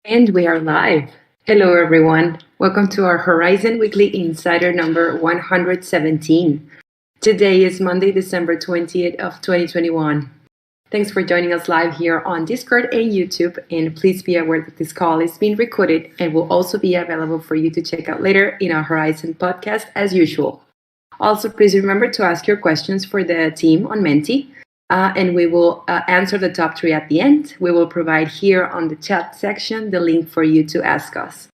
And we are live. Hello, everyone. Welcome to our Horizen Weekly Insider number 117. Today is Monday, December 20th of 2021. Thanks for joining us live here on Discord and YouTube. And please be aware that this call is being recorded and will also be available for you to check out later in our Horizen podcast as usual. Also, please remember to ask your questions for the team on Menti. And we will answer the top three at the end. We will provide here on the chat section the link for you to ask us.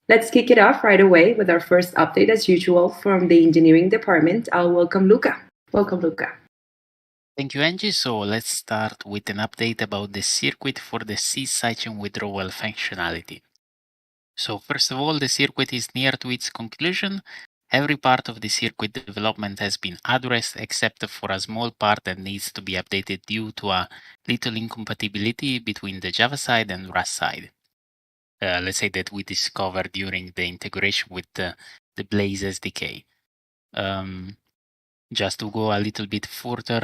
Let's kick it off right away with our first update as usual from the engineering department. I'll welcome Luca. Welcome, Luca. Thank you, Angie. So let's start with an update about the circuit for the Seaside and Withdrawal functionality. So first of all, the circuit is near to its conclusion. Every part of the circuit development has been addressed except for a small part that needs to be updated due to a little incompatibility between the Java side and Rust side. Let's say that we discovered during the integration with the Blaze SDK. Just to go a little bit further,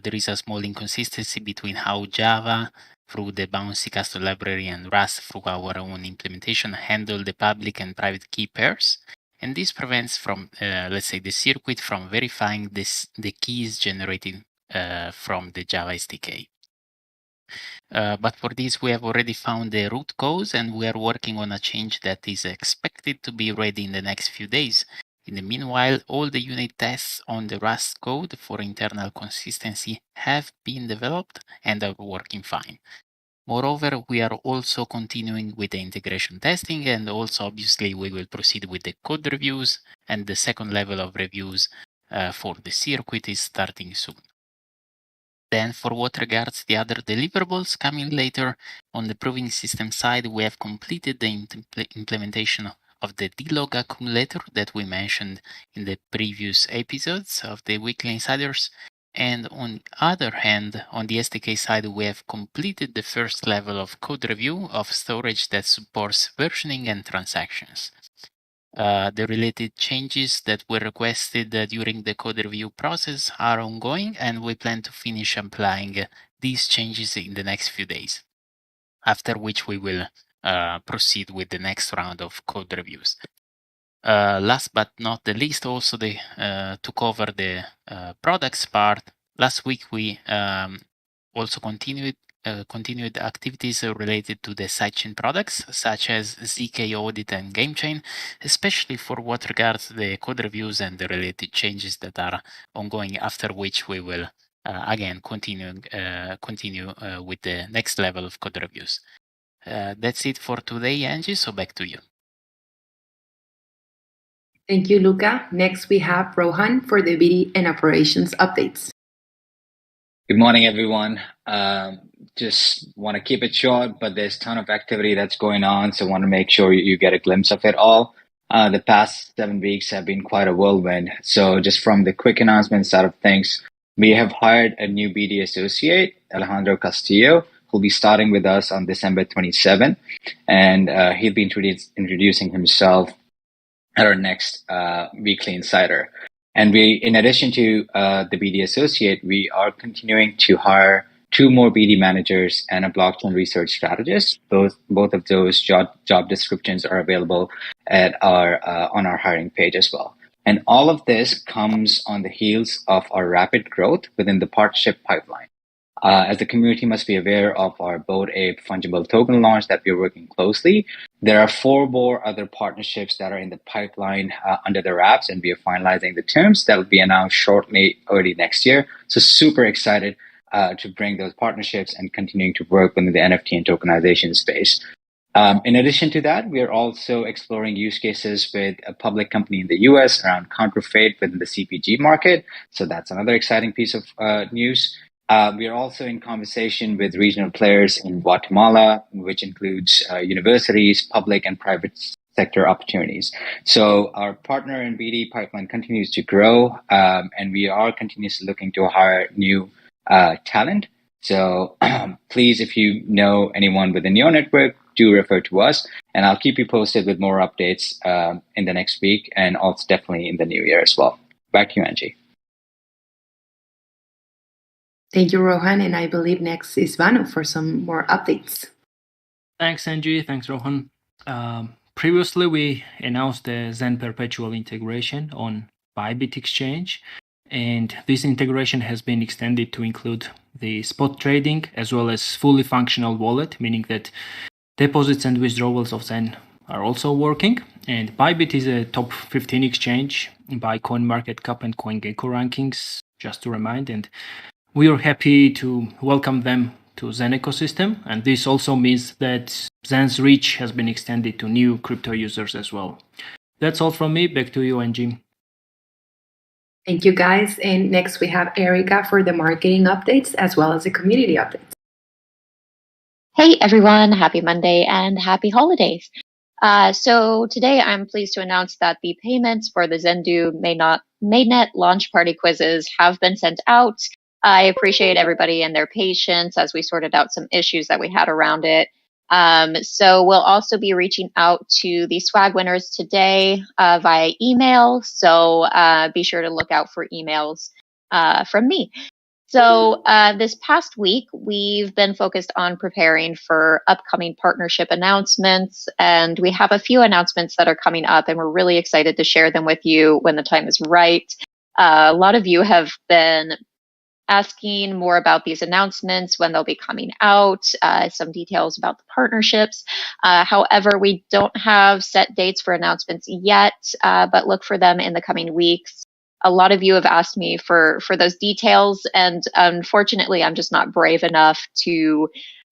there is a small inconsistency between how Java, through the bouncy custom library, and Rust, through our own implementation, handle the public and private key pairs. And this prevents from, let's say, the circuit from verifying the keys generated from the Java SDK. But for this, we have already found the root cause, and we are working on a change that is expected to be ready in the next few days. In the meanwhile, all the unit tests on the Rust code for internal consistency have been developed and are working fine. Moreover, we are also continuing with the integration testing, and also obviously we will proceed with the code reviews, and the second level of reviews for the circuit is starting soon. Then for what regards the other deliverables coming later, on the proving system side, we have completed the implementation of the D-log accumulator that we mentioned in the previous episodes of the Weekly Insiders. And on the other hand, on the SDK side, we have completed the first level of code review of storage that supports versioning and transactions. The related changes that were requested during the code review process are ongoing, and we plan to finish applying these changes in the next few days, after which we will proceed with the next round of code reviews. Last but not the least, also to cover the products part, last week we also continued activities related to the sidechain products, such as ZK Audit and GameChain, especially for what regards the code reviews and the related changes that are ongoing, after which we will again continue with the next level of code reviews. That's it for today, Angie, so back to you. Thank you, Luca. Next, we have Rohan for the BD and operations updates. Good morning, everyone. Just want to keep it short, but there's a ton of activity that's going on, so want to make sure you get a glimpse of it all. The past 7 weeks have been quite a whirlwind. So just from the quick announcement side of things, we have hired a new BD associate, Alejandro Castillo, who'll be starting with us on December 27th, and he'll be introducing himself at our next Weekly Insider. And we, in addition to the BD associate, we are continuing to hire 2 more BD managers and a blockchain research strategist. Both of those job descriptions are available at on our hiring page as well. And all of this comes on the heels of our rapid growth within the partnership pipeline. As the community must be aware of our Bored Ape fungible token launch that we're working closely, there are 4 more other partnerships that are in the pipeline under the wraps, and we are finalizing the terms that will be announced shortly, early next year. So super excited to bring those partnerships and continuing to work within the NFT and tokenization space. In addition to that, we are also exploring use cases with a public company in the US around counterfeit within the CPG market. So that's another exciting piece of news. We are also in conversation with regional players in Guatemala, which includes universities, public and private sector opportunities. So our partner and BD pipeline continues to grow, and we are continuously looking to hire new talent. So please, if you know anyone within your network, do refer to us, and I'll keep you posted with more updates in the next week, and also definitely in the new year as well. Back to you, Angie. Thank you, Rohan, and I believe next is Vanu for some more updates. Thanks, Angie. Thanks, Rohan. Previously, we announced the Zen Perpetual integration on Bibit exchange, and this integration has been extended to include the spot trading as well as fully functional wallet, meaning that deposits and withdrawals of Zen are also working. And Bybit is a top 15 exchange by CoinMarketCap and CoinGecko rankings, just to remind. And we are happy to welcome them to Zen ecosystem. And this also means that Zen's reach has been extended to new crypto users as well. That's all from me. Back to you, Angie. Thank you, guys. And next we have Erica for the marketing updates as well as the community updates. Hey everyone, happy Monday and happy holidays. So today I'm pleased to announce that the payments for the Zendu mainnet launch party quizzes have been sent out. I appreciate everybody and their patience as we sorted out some issues that we had around it. So we'll also be reaching out to the swag winners today via email. So be sure to look out for emails from me. So this past week, we've been focused on preparing for upcoming partnership announcements, and we have a few announcements that are coming up, and we're really excited to share them with you when the time is right. A lot of you have been asking more about these announcements, when they'll be coming out, some details about the partnerships. However, we don't have set dates for announcements yet, but look for them in the coming weeks. A lot of you have asked me for those details, and unfortunately, I'm just not brave enough to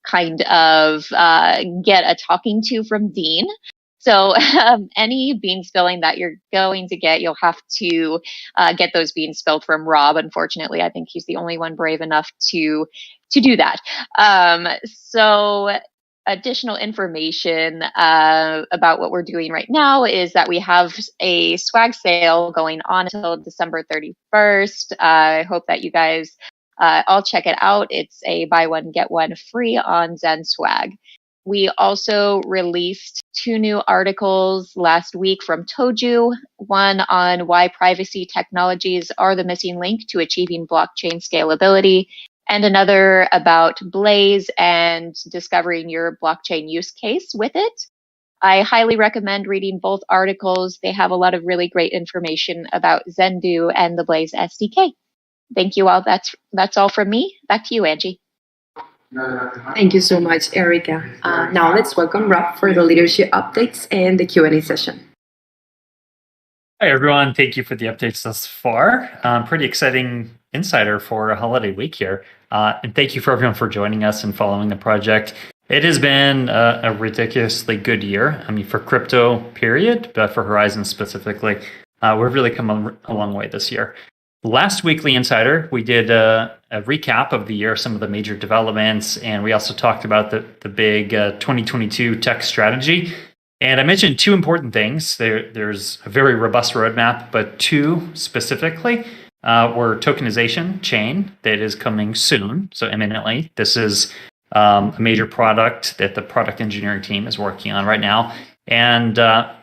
kind of get a talking to from Dean. So any bean spilling that you're going to get, you'll have to get those beans spilled from Rob. Unfortunately, I think he's the only one brave enough to do that. So additional information about what we're doing right now is that we have a swag sale going on until December 31st. I hope that you guys all check it out. It's a buy one, get one free on Zen Swag. We also released 2 new articles last week from Toju, one on why privacy technologies are the missing link to achieving blockchain scalability, and another about Blaze and discovering your blockchain use case with it. I highly recommend reading both articles. They have a lot of really great information about Zendu and the Blaze SDK. Thank you all. That's all from me. Back to you, Angie. Thank you so much, Erica. Now let's welcome Rob for the leadership updates and the Q&A session. Hi, everyone. Thank you for the updates thus far. Pretty exciting insider for a holiday week here. And thank you for everyone for joining us and following the project. It has been a ridiculously good year. I mean, for crypto, period, but for Horizen specifically, we've really come a long way this year. Last weekly Insider, we did a recap of the year, some of the major developments, and we also talked about the big 2022 tech strategy. And I mentioned 2 important things. There's a very robust roadmap, but 2 specifically were tokenization chain that is coming soon, so imminently. This is a major product that the product engineering team is working on right now. And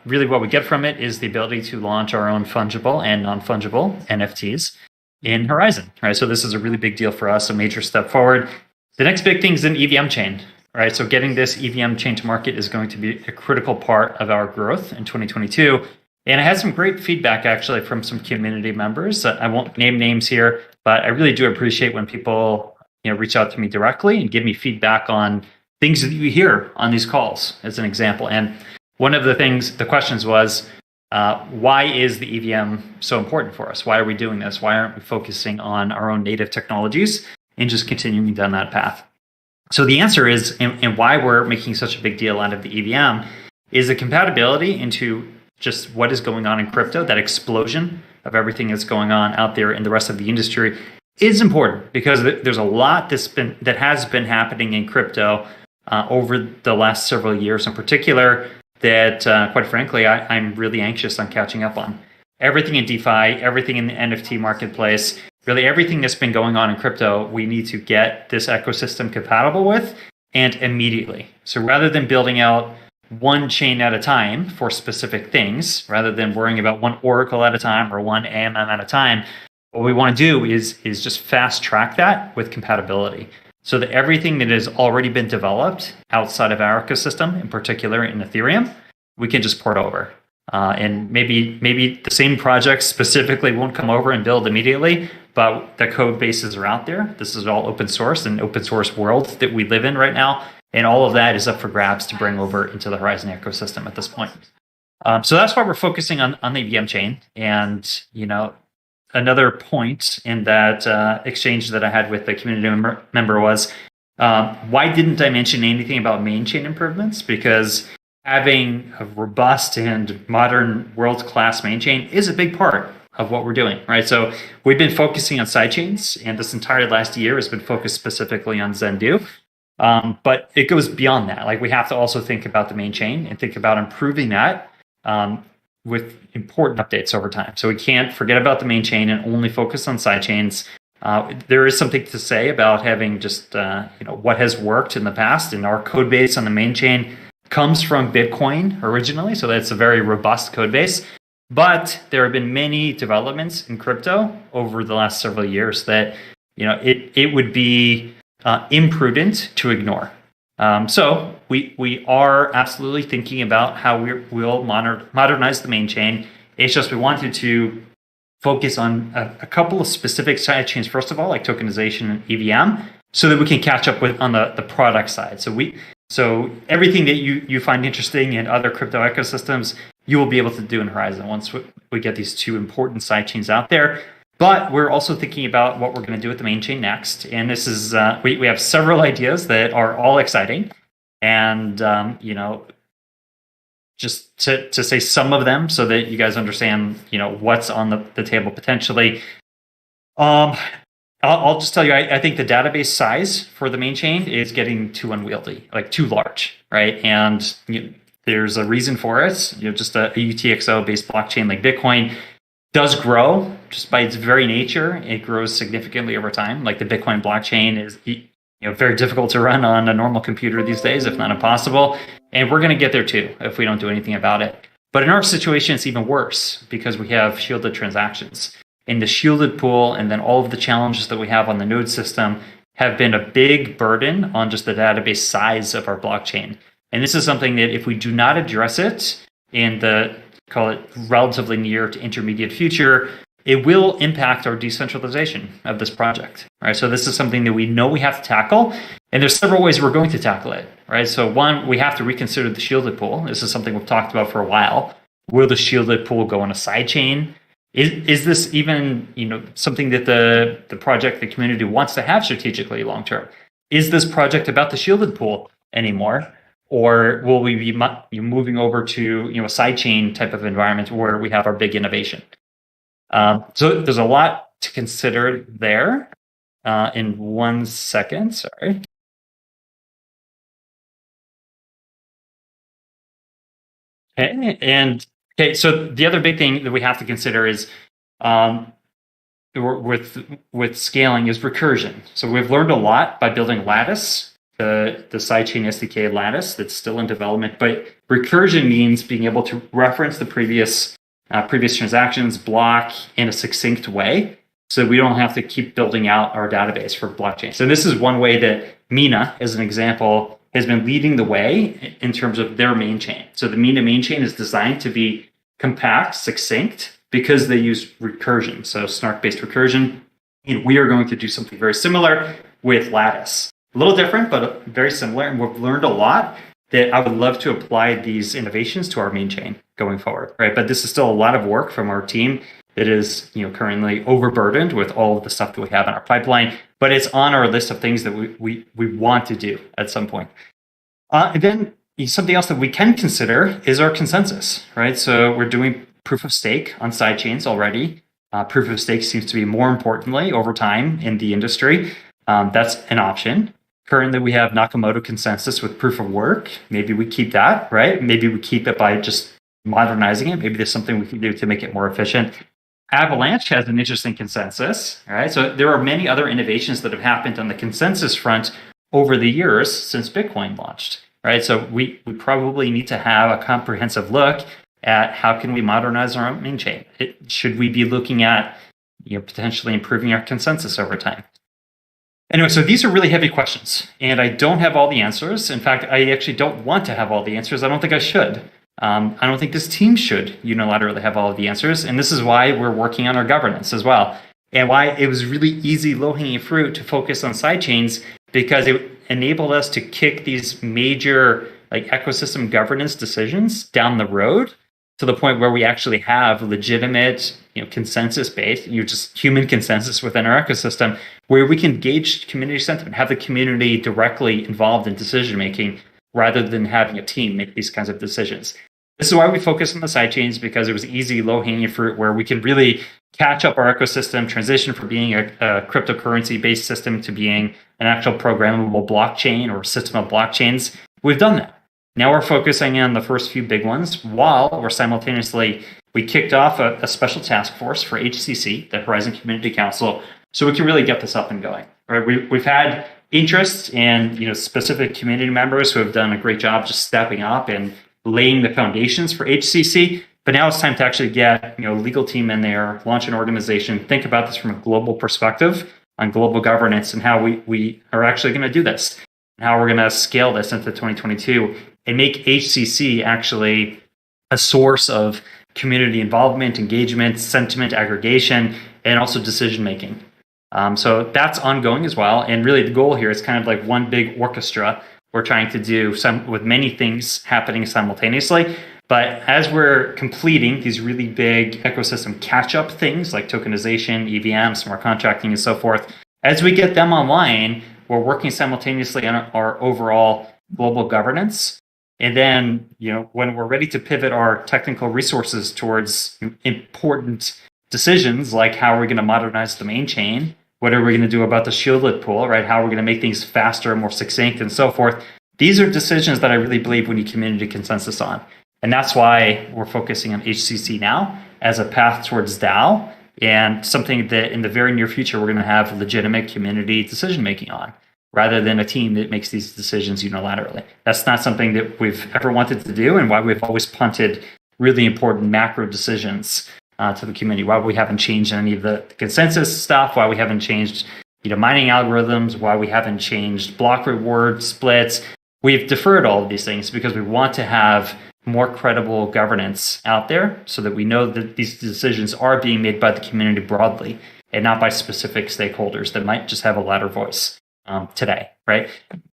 really what we get from it is the ability to launch our own fungible and non-fungible NFTs in Horizen, right? So this is a really big deal for us, a major step forward. The next big thing is an EVM chain, right? So getting this EVM chain to market is going to be a critical part of our growth in 2022. And I had some great feedback actually from some community members. I won't name names here, but I really do appreciate when people reach out to me directly and give me feedback on things that you hear on these calls, as an example. And one of the questions was, why is the EVM so important for us? Why are we doing this? Why aren't we focusing on our own native technologies and just continuing down that path? So the answer is, and why we're making such a big deal out of the EVM, is the compatibility into just what is going on in crypto, that explosion of everything that's going on out there in the rest of the industry is important, because there's a lot that has been happening in crypto over the last several years in particular, that, quite frankly, I'm really anxious on catching up on. Everything in DeFi, everything in the NFT marketplace, really everything that's been going on in crypto, we need to get this ecosystem compatible with, and immediately. So rather than building out one chain at a time for specific things, rather than worrying about one oracle at a time or one AMM at a time, what we want to do is just fast track that with compatibility. so that everything that has already been developed outside of our ecosystem, in particular in Ethereum, we can just port over. And maybe the same projects specifically won't come over and build immediately, but the code bases are out there. This is all open source, an open source world that we live in right now. And all of that is up for grabs to bring over into the Horizen ecosystem at this point. So that's why we're focusing on the VM chain. And, another point in that exchange that I had with the community member was, why didn't I mention anything about main chain improvements? Because having a robust and modern world-class main chain is a big part of what we're doing, right? So we've been focusing on sidechains, and this entire last year has been focused specifically on Zendoo. But it goes beyond that. Like, we have to also think about the main chain and think about improving that with important updates over time. So we can't forget about the main chain and only focus on sidechains. There is something to say about having just what has worked in the past, and our code base on the main chain comes from Bitcoin originally, so that's a very robust code base. But there have been many developments in crypto over the last several years that it would be imprudent to ignore. So we are absolutely thinking about how we'll modernize the main chain. It's just we wanted to focus on a couple of specific side chains, first of all, like tokenization and EVM, so that we can catch up with on the product side. So everything that you find interesting in other crypto ecosystems, you will be able to do in Horizen once we get these two important sidechains out there. But we're also thinking about what we're going to do with the main chain next. And this is, we have several ideas that are all exciting. And, just to say some of them so that you guys understand, what's on the table potentially. I'll just tell you, I think the database size for the main chain is getting too unwieldy, like too large, right? And there's a reason for it. Just a UTXO-based blockchain like Bitcoin does grow just by its very nature. It grows significantly over time. Like the Bitcoin blockchain is very difficult to run on a normal computer these days, if not impossible. And we're going to get there too if we don't do anything about it. But in our situation, it's even worse because we have shielded transactions. And the shielded pool and then all of the challenges that we have on the node system have been a big burden on just the database size of our blockchain. And this is something that if we do not address it in the, call it, relatively near to intermediate future, it will impact our decentralization of this project, right? So this is something that we know we have to tackle, and there's several ways we're going to tackle it, right? So one, we have to reconsider the shielded pool. This is something we've talked about for a while. Will the shielded pool go on a side chain? Is this even something that the project, the community wants to have strategically long term? Is this project about the shielded pool anymore? Or will we be moving over to a sidechain type of environment where we have our big innovation? So there's a lot to consider there. In 1 second, sorry. Okay, so the other big thing that we have to consider is with scaling is recursion. So we've learned a lot by building Lattice, the sidechain SDK Lattice that's still in development. But recursion means being able to reference the previous transactions, block in a succinct way, so we don't have to keep building out our database for blockchain. So this is one way that Mina, as an example, has been leading the way in terms of their main chain. So the Mina main chain is designed to be compact, succinct, because they use recursion, so snark-based recursion. And we are going to do something very similar with Lattice. A little different, but very similar. And we've learned a lot that I would love to apply these innovations to our main chain going forward, right? But this is still a lot of work from our team that is currently overburdened with all of the stuff that we have in our pipeline, but it's on our list of things that we want to do at some point. And then something else that we can consider is our consensus, right? So we're doing proof of stake on sidechains already. Proof of stake seems to be more importantly over time in the industry. That's an option. Currently, we have Nakamoto consensus with proof of work. Maybe we keep that, right? Maybe we keep it by just modernizing it. Maybe there's something we can do to make it more efficient. Avalanche has an interesting consensus, right? So there are many other innovations that have happened on the consensus front over the years since Bitcoin launched, right? So we probably need to have a comprehensive look at how can we modernize our own main chain. Should we be looking at potentially improving our consensus over time? Anyway, so these are really heavy questions, and I don't have all the answers. In fact, I actually don't want to have all the answers. I don't think I should. I don't think this team should unilaterally have all of the answers, and this is why we're working on our governance as well, and why it was really easy, low-hanging fruit to focus on sidechains, because it enabled us to kick these major ecosystem governance decisions down the road to the point where we actually have legitimate, consensus-based, just human consensus within our ecosystem, where we can gauge community sentiment, have the community directly involved in decision-making, rather than having a team make these kinds of decisions. This is why we focus on the sidechains, because it was easy, low-hanging fruit, where we can really catch up our ecosystem, transition from being a cryptocurrency-based system to being an actual programmable blockchain or system of blockchains. We've done that. Now we're focusing on the first few big ones, while we're simultaneously, we kicked off a special task force for HCC, the Horizen Community Council, so we can really get this up and going. Right? We've had interest and specific community members who have done a great job just stepping up and laying the foundations for HCC. But now it's time to actually get a legal team in there, launch an organization, think about this from a global perspective on global governance and how we are actually going to do this, and how we're going to scale this into 2022 and make HCC actually a source of community involvement, engagement, sentiment aggregation, and also decision making. So that's ongoing as well. And really the goal here is kind of like one big orchestra. We're trying to do some with many things happening simultaneously. But as we're completing these really big ecosystem catch-up things like tokenization, EVM, smart contracting, and so forth, as we get them online, we're working simultaneously on our overall global governance. And then, when we're ready to pivot our technical resources towards important decisions, like how are we going to modernize the main chain? What are we going to do about the shielded pool, right? How are we going to make things faster, more succinct, and so forth? These are decisions that I really believe we need community consensus on. And that's why we're focusing on HCC now as a path towards DAO, and something that in the very near future we're going to have legitimate community decision-making on, rather than a team that makes these decisions unilaterally. That's not something that we've ever wanted to do, and why we've always punted really important macro decisions to the community, why we haven't changed any of the consensus stuff, why we haven't changed mining algorithms, why we haven't changed block reward splits. We've deferred all of these things because we want to have more credible governance out there, so that we know that these decisions are being made by the community broadly and not by specific stakeholders that might just have a louder voice today, right?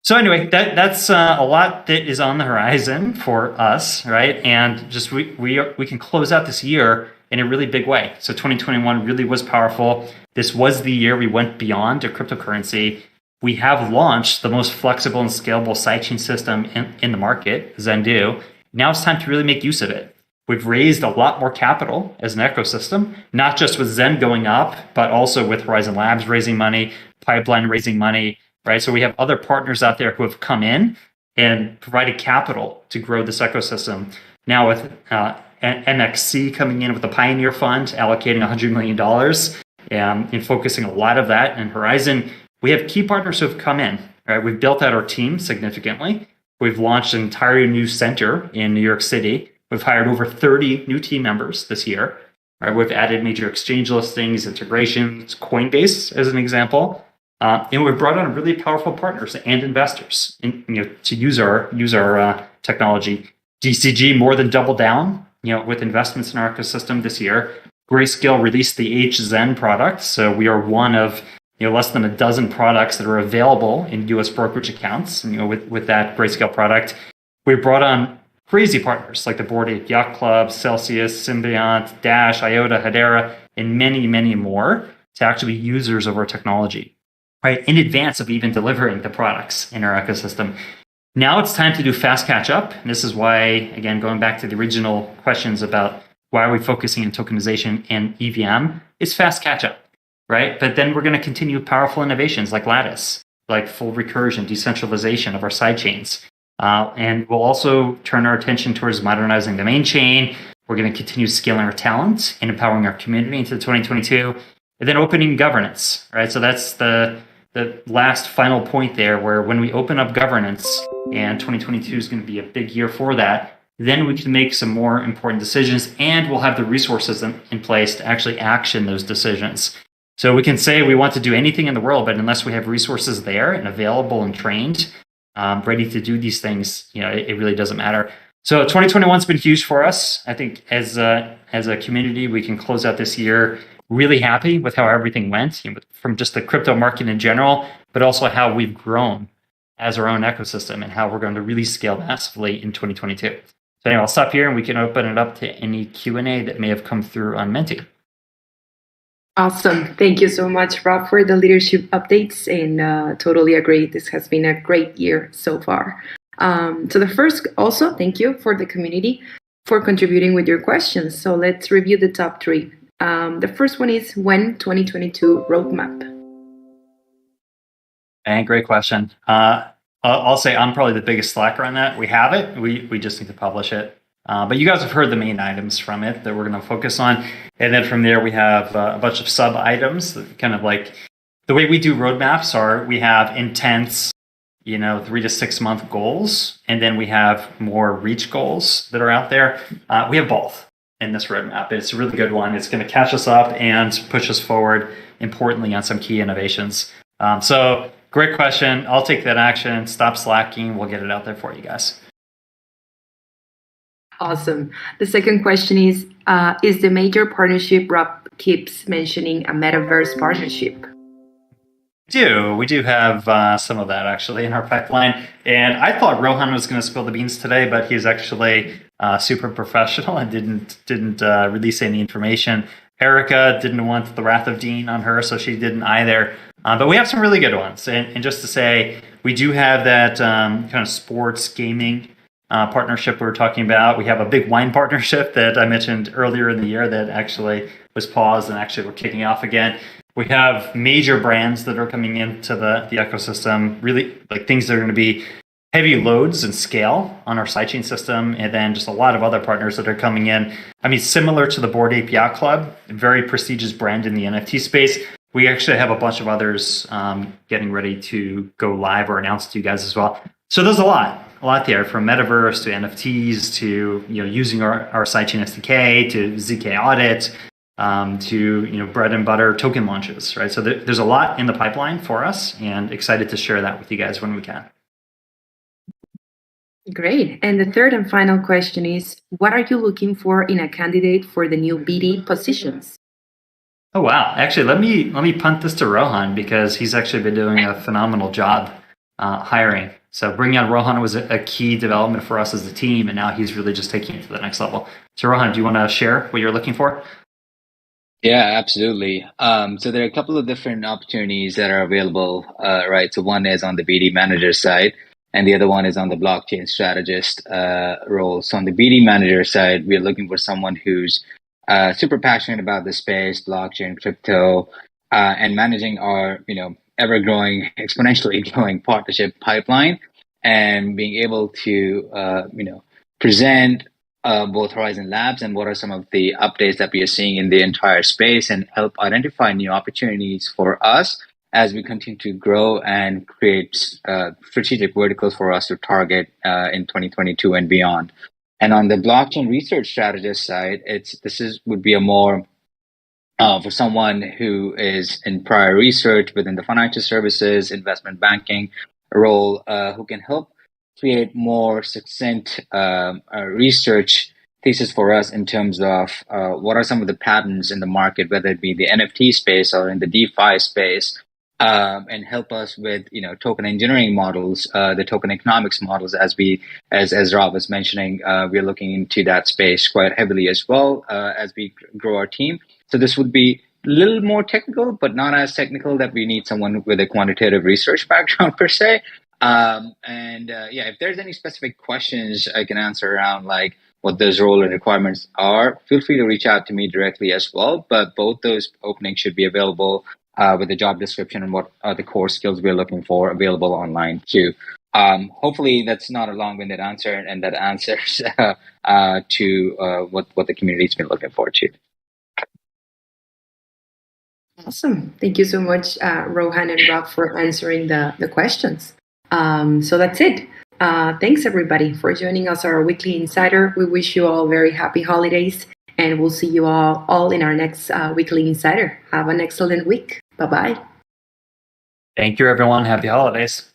So anyway, that's a lot that is on the horizon for us, right? And just we can close out this year in a really big way. So 2021 really was powerful. This was the year we went beyond a cryptocurrency. We have launched the most flexible and scalable sidechain system in the market, Zendu. Now it's time to really make use of it. We've raised a lot more capital as an ecosystem, not just with Zen going up, but also with Horizen Labs raising money, Pipeline raising money, right? So we have other partners out there who have come in and provided capital to grow this ecosystem. Now with MXC coming in with a Pioneer Fund, allocating $100 million and focusing a lot of that in Horizen, we have key partners who have come in, right? We've built out our team significantly. We've launched an entirely new center in New York City. We've hired over 30 new team members this year. Right? We've added major exchange listings, integrations, Coinbase as an example. And we've brought on really powerful partners and investors to use our technology. DCG more than doubled down with investments in our ecosystem this year. Grayscale released the HZen product. So we are one of less than a dozen products that are available in US brokerage accounts. With that Grayscale product, we brought on crazy partners like the Bored Ape Yacht Club, Celsius, Symbiont, Dash, IOTA, Hedera, and many, many more to actually be users of our technology, right? In advance of even delivering the products in our ecosystem. Now it's time to do fast catch up. And this is why, again, going back to the original questions about why are we focusing on tokenization and EVM, it's fast catch up. Right? But then we're going to continue powerful innovations like Lattice, like full recursion, decentralization of our sidechains. And we'll also turn our attention towards modernizing the main chain. We're going to continue scaling our talent and empowering our community into 2022. And then opening governance, right? So that's the last final point there, where when we open up governance, and 2022 is going to be a big year for that, then we can make some more important decisions, and we'll have the resources in place to actually action those decisions. So we can say we want to do anything in the world, but unless we have resources there and available and trained, ready to do these things, it really doesn't matter. So 2021's been huge for us. I think as a community, we can close out this year really happy with how everything went, from just the crypto market in general, but also how we've grown as our own ecosystem and how we're going to really scale massively in 2022. So anyway, I'll stop here and we can open it up to any Q&A that may have come through on Menti. Awesome. Thank you so much, Rob, for the leadership updates, and totally agree. This has been a great year so far. So the first, also, thank you for the community for contributing with your questions. So let's review the top three. The first one is, when 2022 roadmap? And great question. I'll say I'm probably the biggest slacker on that. We have it. We just need to publish it. But you guys have heard the main items from it that we're going to focus on. And then from there, we have a bunch of sub items, kind of like the way we do roadmaps are we have intense, 3 to 6 month goals. And then we have more reach goals that are out there. We have both in this roadmap. It's a really good one. It's going to catch us up and push us forward, importantly, on some key innovations. So great question. I'll take that action. Stop slacking. We'll get it out there for you guys. Awesome. The second question is the major partnership Rob keeps mentioning a metaverse partnership? We do have some of that actually in our pipeline. And I thought Rohan was going to spill the beans today, but he's actually super professional and didn't release any information. Erica didn't want the wrath of Dean on her, so she didn't either. But we have some really good ones. And just to say, we do have that kind of sports gaming partnership we were talking about. We have a big wine partnership that I mentioned earlier in the year that actually was paused and actually we're kicking off again. We have major brands that are coming into the ecosystem, really like things that are going to be heavy loads and scale on our sidechain system, and then just a lot of other partners that are coming in. I mean, similar to the Bored Ape Yacht Club, a very prestigious brand in the NFT space. We actually have a bunch of others getting ready to go live or announce to you guys as well. So there's a lot there, from metaverse to NFTs to using our sidechain SDK to ZK audit to bread and butter token launches, right? So there's a lot in the pipeline for us, and excited to share that with you guys when we can. Great. And the third and final question is, what are you looking for in a candidate for the new BD positions? Oh, wow. Actually, let me punt this to Rohan, because he's actually been doing a phenomenal job hiring. So bringing on Rohan was a key development for us as a team, and now he's really just taking it to the next level. So Rohan, do you want to share what you're looking for? Yeah, absolutely. So there are a couple of different opportunities that are available, right? So one is on the BD manager side, and the other one is on the blockchain strategist role. So on the BD manager side, we're looking for someone who's super passionate about the space, blockchain, crypto, and managing our, ever-growing, exponentially growing partnership pipeline, and being able to, present both Horizen Labs and what are some of the updates that we are seeing in the entire space, and help identify new opportunities for us as we continue to grow and create strategic verticals for us to target in 2022 and beyond. And on the blockchain research strategist side, would be a more for someone who is in prior research within the financial services, investment banking role, who can help create more succinct research thesis for us in terms of what are some of the patterns in the market, whether it be the NFT space or in the DeFi space, and help us with token engineering models, the token economics models, as Rob was mentioning. We're looking into that space quite heavily as well as we grow our team. So this would be a little more technical, but not as technical that we need someone with a quantitative research background per se. If there's any specific questions I can answer around like what those role and requirements are, feel free to reach out to me directly as well. But both those openings should be available with the job description and what are the core skills we're looking for available online too. Hopefully that's not a long-winded answer, and that answers to what the community's been looking for too. Awesome. Thank you so much, Rohan and Rob, for answering the questions. So that's it. Thanks, everybody, for joining us, our weekly insider. We wish you all very happy holidays. And we'll see you all in our next Weekly Insider. Have an excellent week. Bye-bye. Thank you, everyone. Happy holidays.